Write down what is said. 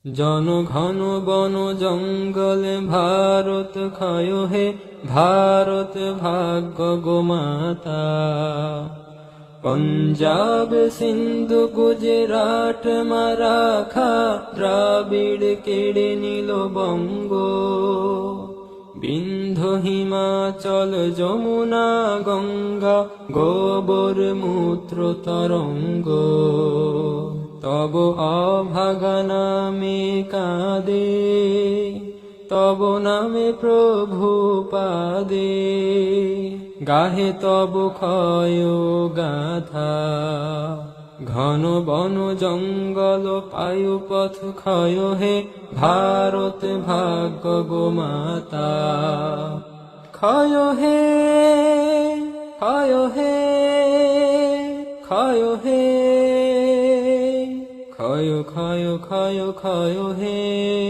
জনঘন বন জঙ্গলে ভারত ক্ষয় হে, ভারত ভাগ্য গোমাতা। পঞ্জাব সিন্ধু গুজরাট মারাঠা, দ্রাবিড় কেড়ে নিল বঙ্গ। বিন্ধ্য হিমাচল যমুনা গঙ্গা, গোবর মূত্র তরঙ্গ। তব অভাগা নামে কাঁদে, তব নামে প্রভু পাদে, গাহে তব ক্ষয় গাথা। ঘন বন জঙ্গল পায়ু পথ ক্ষয় হে, ভারত ভাগ্য গোমাতা। ক্ষয় হে, ক্ষয় হে, ক্ষয় হে, ক্ষয় ক্ষয় ক্ষয় ক্ষয় হে।